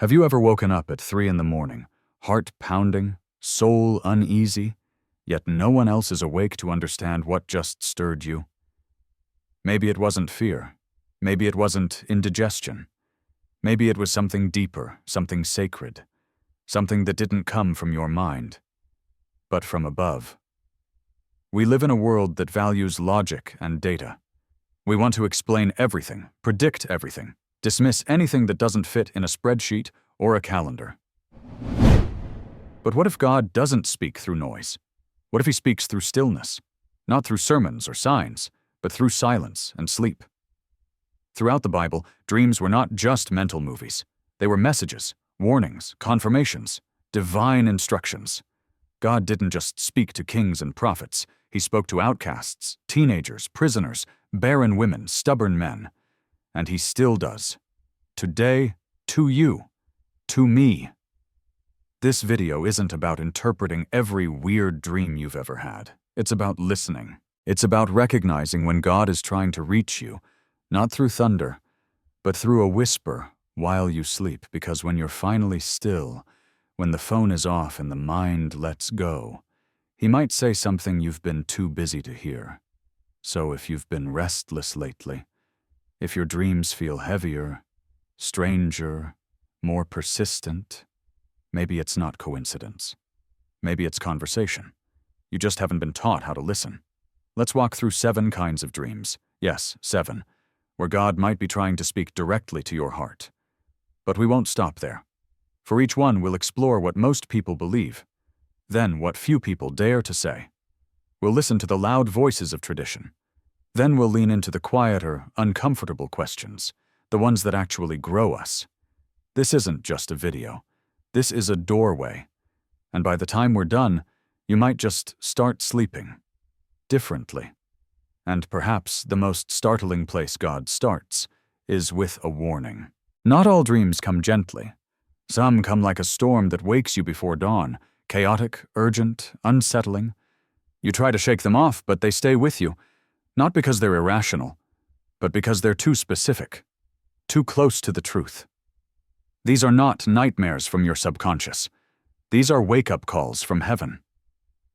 Have you ever woken up at 3 in the morning, heart pounding, soul uneasy, yet no one else is awake to understand what just stirred you? Maybe it wasn't fear. Maybe it wasn't indigestion. Maybe it was something deeper, something sacred, something that didn't come from your mind, but from above. We live in a world that values logic and data. We want to explain everything, predict everything, dismiss anything that doesn't fit in a spreadsheet or a calendar. But what if God doesn't speak through noise? What if he speaks through stillness? Not through sermons or signs, but through silence and sleep. Throughout the Bible, dreams were not just mental movies. They were messages, warnings, confirmations, divine instructions. God didn't just speak to kings and prophets. He spoke to outcasts, teenagers, prisoners, barren women, stubborn men. And he still does. Today, to you, to me. This video isn't about interpreting every weird dream you've ever had. It's about listening. It's about recognizing when God is trying to reach you, not through thunder, but through a whisper while you sleep, because when you're finally still, when the phone is off and the mind lets go, he might say something you've been too busy to hear. So if you've been restless lately, if your dreams feel heavier, stranger, more persistent, maybe it's not coincidence. Maybe it's conversation. You just haven't been taught how to listen. Let's walk through 7 kinds of dreams. Yes, 7. Where God might be trying to speak directly to your heart. But we won't stop there. For each one, we'll explore what most people believe, then what few people dare to say. We'll listen to the loud voices of tradition. Then we'll lean into the quieter, uncomfortable questions, the ones that actually grow us. This isn't just a video. This is a doorway. And by the time we're done, you might just start sleeping differently. And perhaps the most startling place God starts is with a warning. Not all dreams come gently. Some come like a storm that wakes you before dawn, chaotic, urgent, unsettling. You try to shake them off, but they stay with you, not because they're irrational, but because they're too specific, too close to the truth. These are not nightmares from your subconscious. These are wake-up calls from heaven.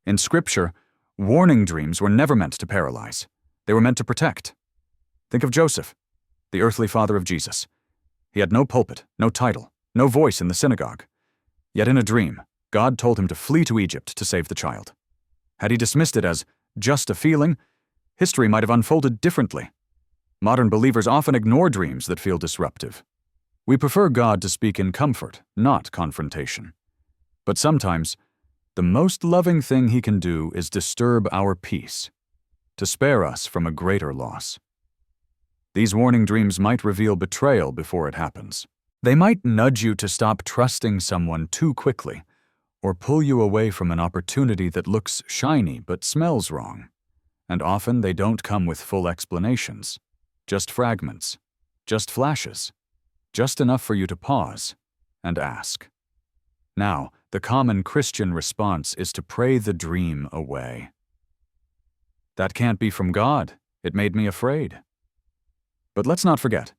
In Scripture, warning dreams were never meant to paralyze. They were meant to protect. Think of Joseph, the earthly father of Jesus. He had no pulpit, no title, no voice in the synagogue. Yet in a dream, God told him to flee to Egypt to save the child. Had he dismissed it as just a feeling, history might have unfolded differently. Modern believers often ignore dreams that feel disruptive. We prefer God to speak in comfort, not confrontation. But sometimes, the most loving thing he can do is disturb our peace, to spare us from a greater loss. These warning dreams might reveal betrayal before it happens. They might nudge you to stop trusting someone too quickly, or pull you away from an opportunity that looks shiny but smells wrong. And often they don't come with full explanations, just fragments, just flashes, just enough for you to pause and ask. Now, the common Christian response is to pray the dream away. That can't be from God. It made me afraid. But let's not forget,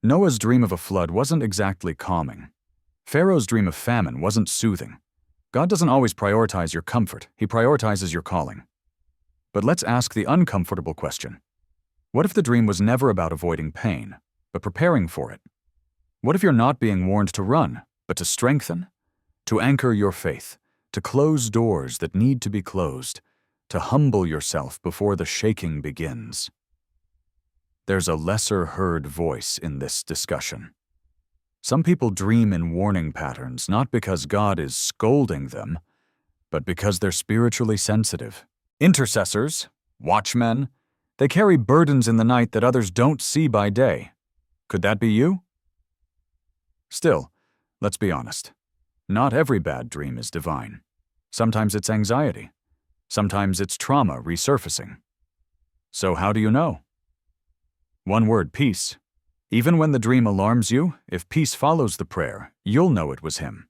Noah's dream of a flood wasn't exactly calming. Pharaoh's dream of famine wasn't soothing. God doesn't always prioritize your comfort. He prioritizes your calling. But let's ask the uncomfortable question. What if the dream was never about avoiding pain, but preparing for it? What if you're not being warned to run, but to strengthen? To anchor your faith, to close doors that need to be closed, to humble yourself before the shaking begins. There's a lesser-heard voice in this discussion. Some people dream in warning patterns not because God is scolding them, but because they're spiritually sensitive. Intercessors, watchmen, they carry burdens in the night that others don't see by day. Could that be you? Still, let's be honest. Not every bad dream is divine. Sometimes it's anxiety. Sometimes it's trauma resurfacing. So how do you know? One word, peace. Even when the dream alarms you, if peace follows the prayer, you'll know it was him.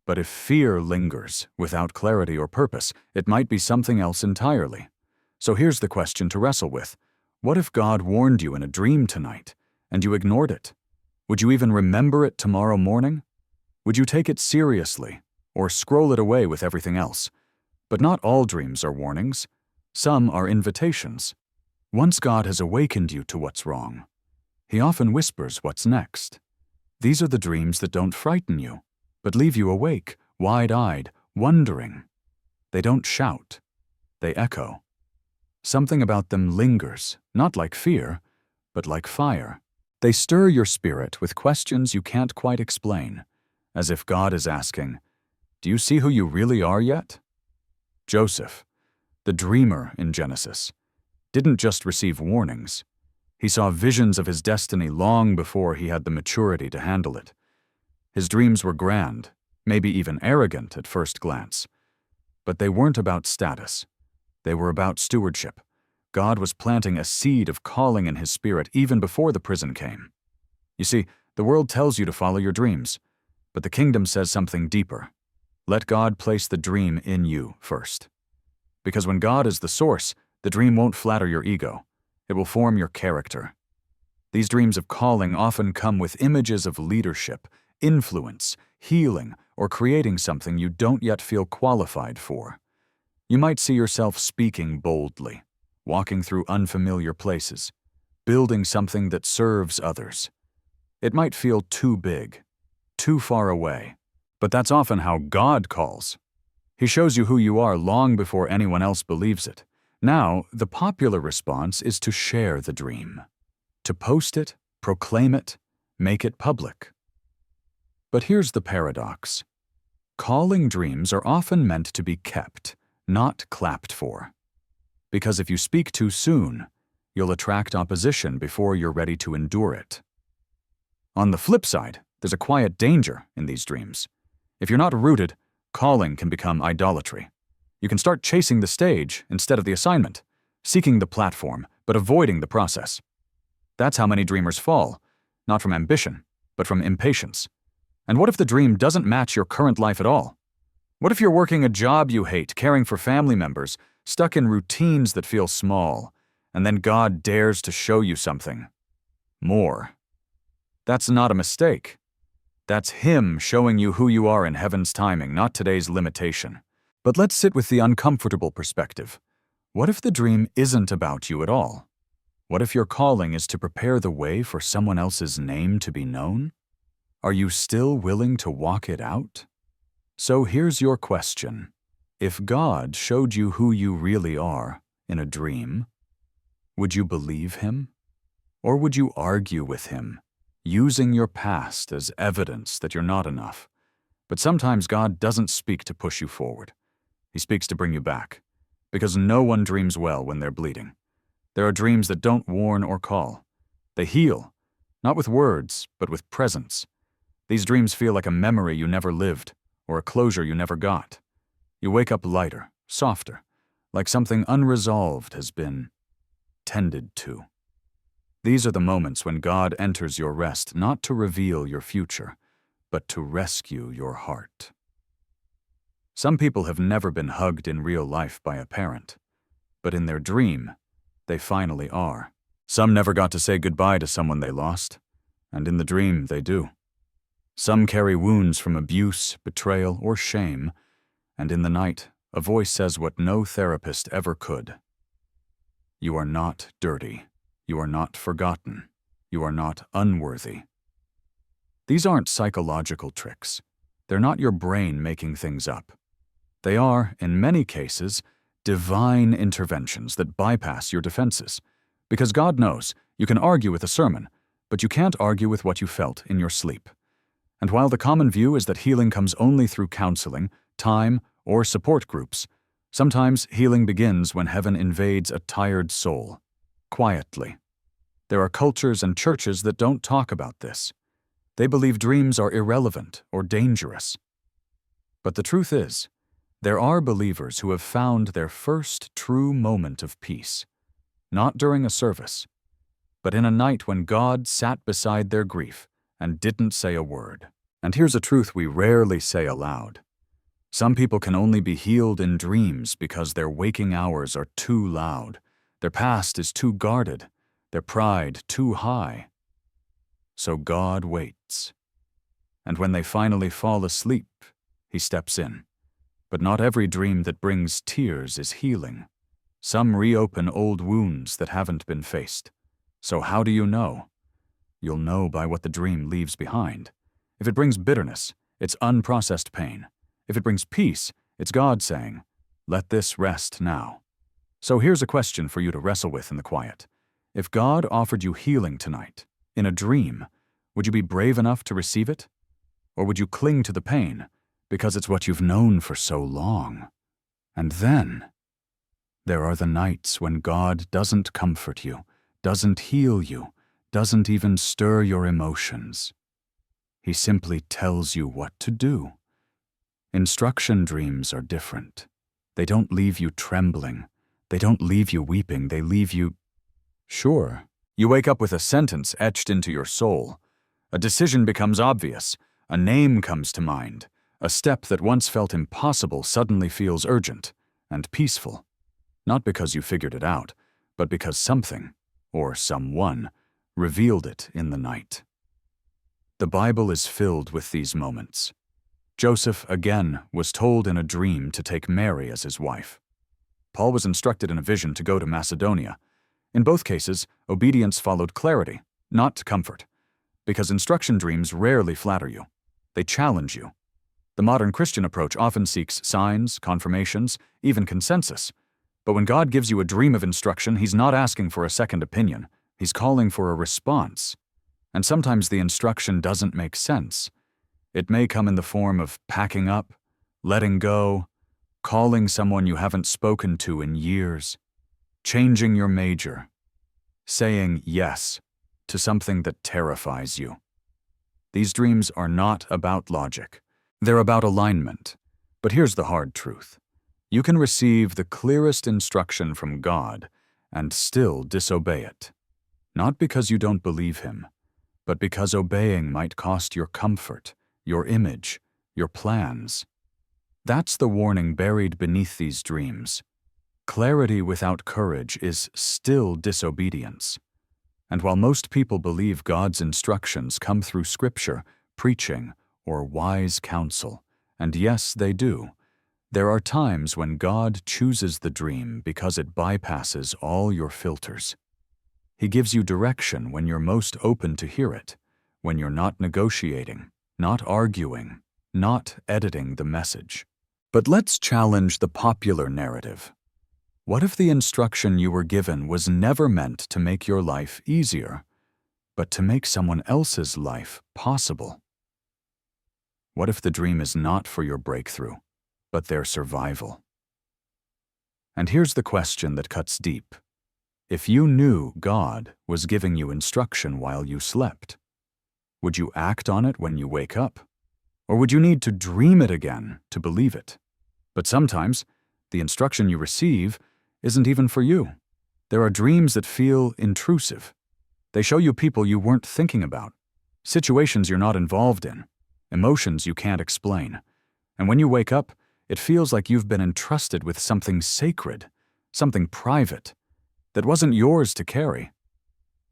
But if fear lingers, without clarity or purpose, it might be something else entirely. So here's the question to wrestle with. What if God warned you in a dream tonight, and you ignored it? Would you even remember it tomorrow morning? Would you take it seriously, or scroll it away with everything else? But not all dreams are warnings. Some are invitations. Once God has awakened you to what's wrong, He often whispers what's next. These are the dreams that don't frighten you, but leave you awake, wide-eyed, wondering. They don't shout. They echo. Something about them lingers, not like fear, but like fire. They stir your spirit with questions you can't quite explain, as if God is asking, "Do you see who you really are yet?" Joseph, the dreamer in Genesis, didn't just receive warnings. He saw visions of his destiny long before he had the maturity to handle it. His dreams were grand, maybe even arrogant at first glance. But they weren't about status. They were about stewardship. God was planting a seed of calling in his spirit even before the prison came. You see, the world tells you to follow your dreams, but the kingdom says something deeper. Let God place the dream in you first. Because when God is the source, the dream won't flatter your ego. It will form your character. These dreams of calling often come with images of leadership, influence, healing, or creating something you don't yet feel qualified for. You might see yourself speaking boldly, walking through unfamiliar places, building something that serves others. It might feel too big, too far away, but that's often how God calls. He shows you who you are long before anyone else believes it. Now, the popular response is to share the dream, to post it, proclaim it, make it public. But here's the paradox. Calling dreams are often meant to be kept, not clapped for. Because if you speak too soon, you'll attract opposition before you're ready to endure it. On the flip side, there's a quiet danger in these dreams. If you're not rooted, calling can become idolatry. You can start chasing the stage instead of the assignment, seeking the platform, but avoiding the process. That's how many dreamers fall, not from ambition, but from impatience. And what if the dream doesn't match your current life at all? What if you're working a job you hate, caring for family members, stuck in routines that feel small, and then God dares to show you something more? That's not a mistake. That's Him showing you who you are in heaven's timing, not today's limitation. But let's sit with the uncomfortable perspective. What if the dream isn't about you at all? What if your calling is to prepare the way for someone else's name to be known? Are you still willing to walk it out? So here's your question. If God showed you who you really are in a dream, would you believe Him? Or would you argue with Him, using your past as evidence that you're not enough? But sometimes God doesn't speak to push you forward. He speaks to bring you back, because no one dreams well when they're bleeding. There are dreams that don't warn or call. They heal, not with words, but with presence. These dreams feel like a memory you never lived, or a closure you never got. You wake up lighter, softer, like something unresolved has been tended to. These are the moments when God enters your rest, not to reveal your future, but to rescue your heart. Some people have never been hugged in real life by a parent, but in their dream, they finally are. Some never got to say goodbye to someone they lost, and in the dream they do. Some carry wounds from abuse, betrayal, or shame, and in the night, a voice says what no therapist ever could. You are not dirty. You are not forgotten. You are not unworthy. These aren't psychological tricks. They're not your brain making things up. They are, in many cases, divine interventions that bypass your defenses. Because God knows, you can argue with a sermon, but you can't argue with what you felt in your sleep. And while the common view is that healing comes only through counseling, time, or support groups, sometimes healing begins when heaven invades a tired soul, quietly. There are cultures and churches that don't talk about this. They believe dreams are irrelevant or dangerous. But the truth is, there are believers who have found their first true moment of peace, not during a service, but in a night when God sat beside their grief and didn't say a word. And here's a truth we rarely say aloud. Some people can only be healed in dreams because their waking hours are too loud, their past is too guarded, their pride too high. So God waits. And when they finally fall asleep, he steps in. But not every dream that brings tears is healing. Some reopen old wounds that haven't been faced. So how do you know? You'll know by what the dream leaves behind. If it brings bitterness, it's unprocessed pain. If it brings peace, it's God saying, "Let this rest now." So here's a question for you to wrestle with in the quiet. If God offered you healing tonight, in a dream, would you be brave enough to receive it? Or would you cling to the pain because it's what you've known for so long? And then, there are the nights when God doesn't comfort you, doesn't heal you, doesn't even stir your emotions. He simply tells you what to do. Instruction dreams are different. They don't leave you trembling. They don't leave you weeping. They leave you... Sure, you wake up with a sentence etched into your soul. A decision becomes obvious. A name comes to mind. A step that once felt impossible suddenly feels urgent and peaceful. Not because you figured it out, but because something, or someone, revealed it in the night. The Bible is filled with these moments. Joseph, again, was told in a dream to take Mary as his wife. Paul was instructed in a vision to go to Macedonia. In both cases, obedience followed clarity, not comfort, because instruction dreams rarely flatter you. They challenge you. The modern Christian approach often seeks signs, confirmations, even consensus. But when God gives you a dream of instruction, He's not asking for a second opinion. He's calling for a response. And sometimes the instruction doesn't make sense. It may come in the form of packing up, letting go, calling someone you haven't spoken to in years, changing your major, saying yes to something that terrifies you. These dreams are not about logic. They're about alignment. But here's the hard truth. You can receive the clearest instruction from God and still disobey it. Not because you don't believe Him, but because obeying might cost your comfort, your image, your plans. That's the warning buried beneath these dreams. Clarity without courage is still disobedience. And while most people believe God's instructions come through Scripture, preaching, or wise counsel, and yes, they do, there are times when God chooses the dream because it bypasses all your filters. He gives you direction when you're most open to hear it, when you're not negotiating, not arguing, not editing the message. But let's challenge the popular narrative. What if the instruction you were given was never meant to make your life easier, but to make someone else's life possible? What if the dream is not for your breakthrough, but their survival? And here's the question that cuts deep. If you knew God was giving you instruction while you slept, would you act on it when you wake up? Or would you need to dream it again to believe it? But sometimes, the instruction you receive isn't even for you. There are dreams that feel intrusive. They show you people you weren't thinking about, situations you're not involved in, emotions you can't explain. And when you wake up, it feels like you've been entrusted with something sacred, something private, that wasn't yours to carry.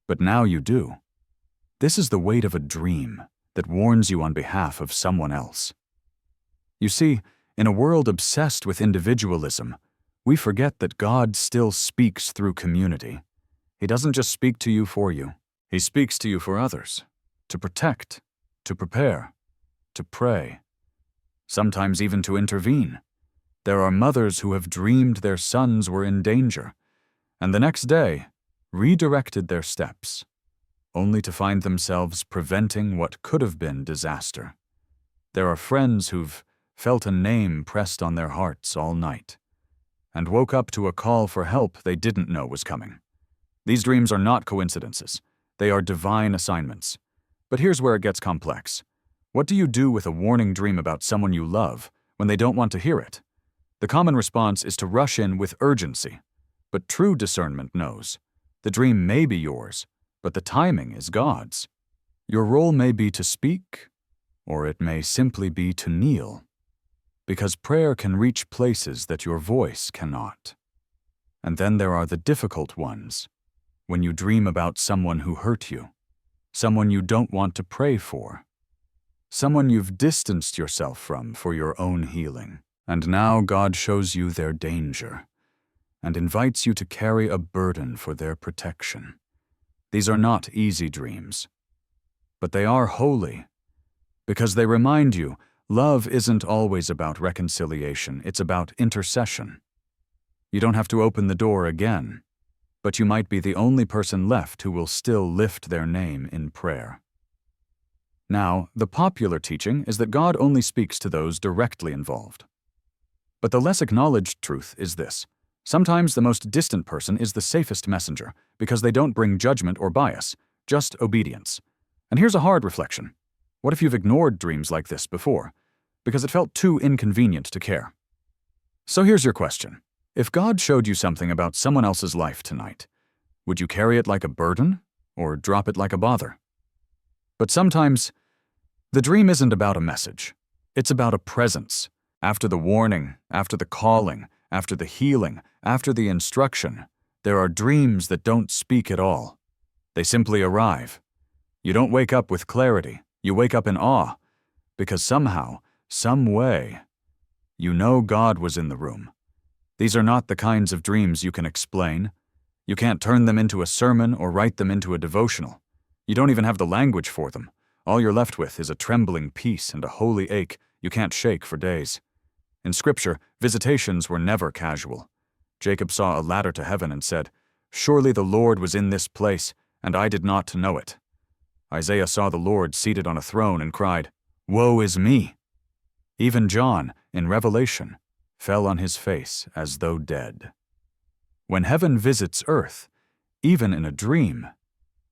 But now you do. This is the weight of a dream that warns you on behalf of someone else. You see, in a world obsessed with individualism, we forget that God still speaks through community. He doesn't just speak to you for you. He speaks to you for others, to protect, to prepare, to pray, sometimes even to intervene. There are mothers who have dreamed their sons were in danger, and the next day redirected their steps, only to find themselves preventing what could have been disaster. There are friends who've felt a name pressed on their hearts all night, and woke up to a call for help they didn't know was coming. These dreams are not coincidences. They are divine assignments. But here's where it gets complex. What do you do with a warning dream about someone you love when they don't want to hear it? The common response is to rush in with urgency. But true discernment knows. The dream may be yours, but the timing is God's. Your role may be to speak, or it may simply be to kneel, because prayer can reach places that your voice cannot. And then there are the difficult ones, when you dream about someone who hurt you, someone you don't want to pray for, someone you've distanced yourself from for your own healing. And now God shows you their danger and invites you to carry a burden for their protection. These are not easy dreams, but they are holy because they remind you love isn't always about reconciliation, it's about intercession. You don't have to open the door again, but you might be the only person left who will still lift their name in prayer. Now, the popular teaching is that God only speaks to those directly involved. But the less acknowledged truth is this. Sometimes the most distant person is the safest messenger because they don't bring judgment or bias, just obedience. And here's a hard reflection. What if you've ignored dreams like this before because it felt too inconvenient to care? So here's your question. If God showed you something about someone else's life tonight, would you carry it like a burden or drop it like a bother? But sometimes the dream isn't about a message. It's about a presence. After the warning, after the calling, after the healing, after the instruction, there are dreams that don't speak at all. They simply arrive. You don't wake up with clarity. You wake up in awe, because somehow, some way, you know God was in the room. These are not the kinds of dreams you can explain. You can't turn them into a sermon or write them into a devotional. You don't even have the language for them. All you're left with is a trembling peace and a holy ache you can't shake for days. In Scripture, visitations were never casual. Jacob saw a ladder to heaven and said, "Surely the Lord was in this place, and I did not know it." Isaiah saw the Lord seated on a throne and cried, "Woe is me!" Even John, in Revelation, fell on his face as though dead. When heaven visits earth, even in a dream,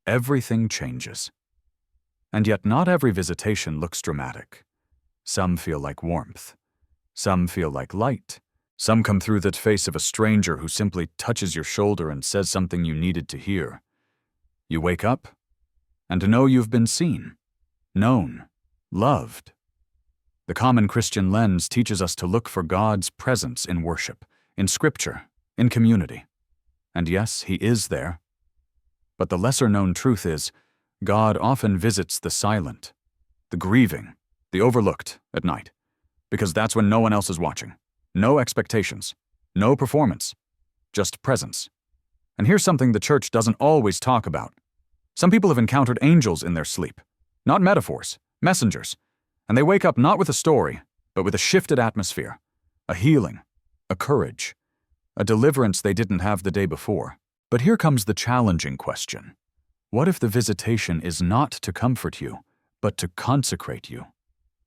everything changes. And yet not every visitation looks dramatic. Some feel like warmth. Some feel like light. Some come through the face of a stranger who simply touches your shoulder and says something you needed to hear. You wake up and know you've been seen, known, loved. The common Christian lens teaches us to look for God's presence in worship, in Scripture, in community. And yes, He is there. But the lesser-known truth is, God often visits the silent, the grieving, the overlooked at night, because that's when no one else is watching. No expectations, no performance, just presence. And here's something the church doesn't always talk about. Some people have encountered angels in their sleep, not metaphors, messengers, and they wake up not with a story, but with a shifted atmosphere, a healing, a courage, a deliverance they didn't have the day before. But here comes the challenging question. What if the visitation is not to comfort you, but to consecrate you?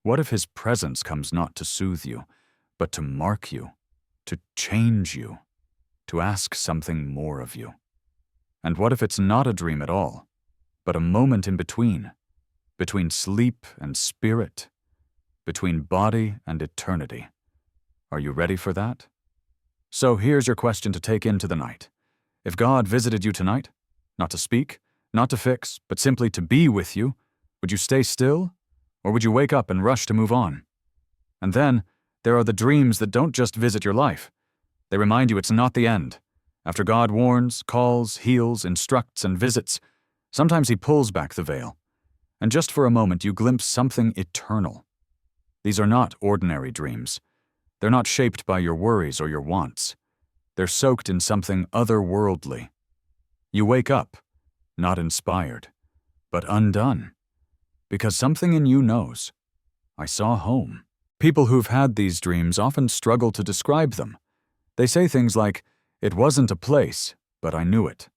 What if His presence comes not to soothe you, but to mark you, to change you, to ask something more of you? And what if it's not a dream at all, but a moment in between sleep and spirit, between body and eternity? Are you ready for that? So here's your question to take into the night. If God visited you tonight, not to speak, not to fix, but simply to be with you, would you stay still, or would you wake up and rush to move on? And then, there are the dreams that don't just visit your life. They remind you it's not the end. After God warns, calls, heals, instructs, and visits, sometimes He pulls back the veil. And just for a moment you glimpse something eternal. These are not ordinary dreams. They're not shaped by your worries or your wants. They're soaked in something otherworldly. You wake up, not inspired, but undone. Because something in you knows, I saw home. People who've had these dreams often struggle to describe them. They say things like, "It wasn't a place, but I knew it.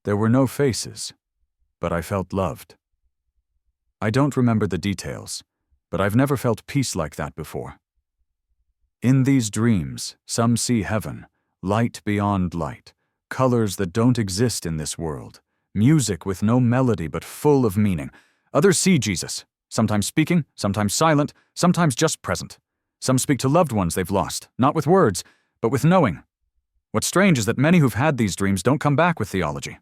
There were no faces, but I felt loved. I don't remember the details, but I've never felt peace like that before." In these dreams, some see heaven, light beyond light, colors that don't exist in this world, music with no melody but full of meaning. Others see Jesus, sometimes speaking, sometimes silent, sometimes just present. Some speak to loved ones they've lost, not with words, but with knowing. What's strange is that many who've had these dreams don't come back with theology.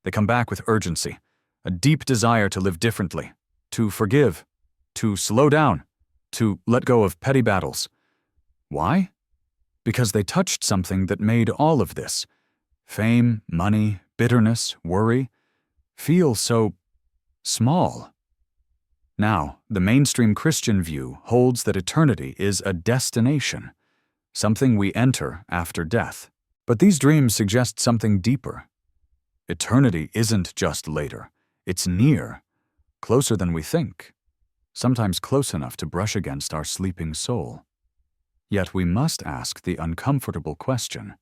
They come back with urgency, a deep desire to live differently, to forgive, to slow down, to let go of petty battles. Why? Because they touched something that made all of this, fame, money, bitterness, worry, feel so small. Now, the mainstream Christian view holds that eternity is a destination, something we enter after death. But these dreams suggest something deeper. Eternity isn't just later, it's near, closer than we think, sometimes close enough to brush against our sleeping soul. Yet we must ask the uncomfortable question: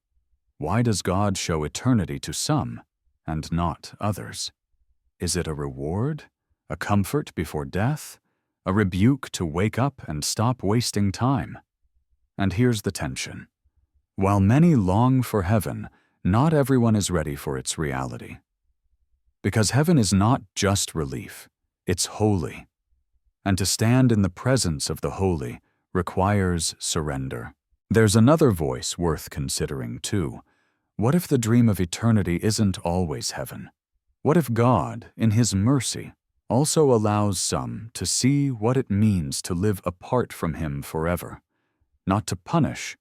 why does God show eternity to some and not others? Is it a reward, a comfort before death, a rebuke to wake up and stop wasting time? And here's the tension. While many long for heaven, not everyone is ready for its reality. Because heaven is not just relief, it's holy. And to stand in the presence of the holy requires surrender. There's another voice worth considering too. What if the dream of eternity isn't always heaven? What if God, in His mercy, also allows some to see what it means to live apart from Him forever, not to punish,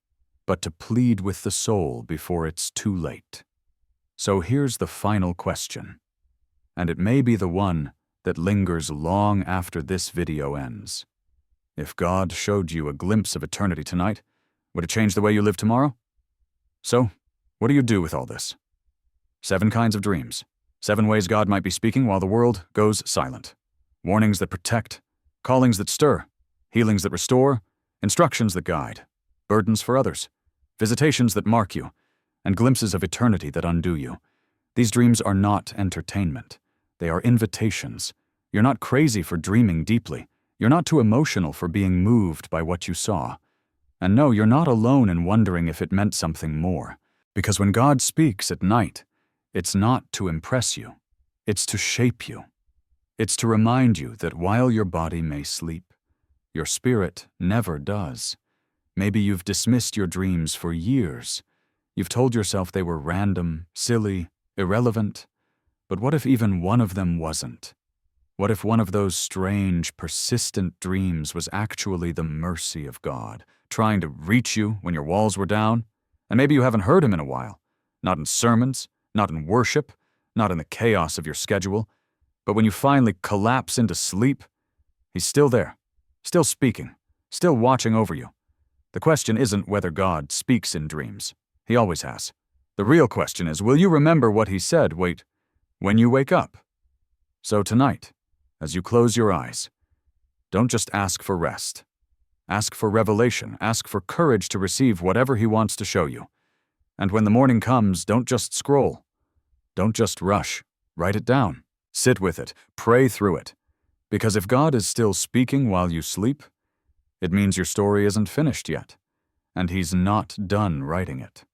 but to plead with the soul before it's too late? So here's the final question, and it may be the one that lingers long after this video ends. If God showed you a glimpse of eternity tonight, would it change the way you live tomorrow? So, what do you do with all this? 7 kinds of dreams. 7 ways God might be speaking while the world goes silent. Warnings that protect, callings that stir, healings that restore, instructions that guide, burdens for others, visitations that mark you, and glimpses of eternity that undo you. These dreams are not entertainment. They are invitations. You're not crazy for dreaming deeply. You're not too emotional for being moved by what you saw. And no, you're not alone in wondering if it meant something more. Because when God speaks at night, it's not to impress you. It's to shape you. It's to remind you that while your body may sleep, your spirit never does. Maybe you've dismissed your dreams for years. You've told yourself they were random, silly, irrelevant. But what if even one of them wasn't? What if one of those strange, persistent dreams was actually the mercy of God, trying to reach you when your walls were down? And maybe you haven't heard Him in a while. Not in sermons, not in worship, not in the chaos of your schedule. But when you finally collapse into sleep, He's still there, still speaking, still watching over you. The question isn't whether God speaks in dreams. He always has. The real question is, will you remember what He said, when you wake up? So tonight, as you close your eyes, don't just ask for rest. Ask for revelation. Ask for courage to receive whatever He wants to show you. And when the morning comes, don't just scroll. Don't just rush. Write it down. Sit with it. Pray through it. Because if God is still speaking while you sleep, it means your story isn't finished yet, and He's not done writing it.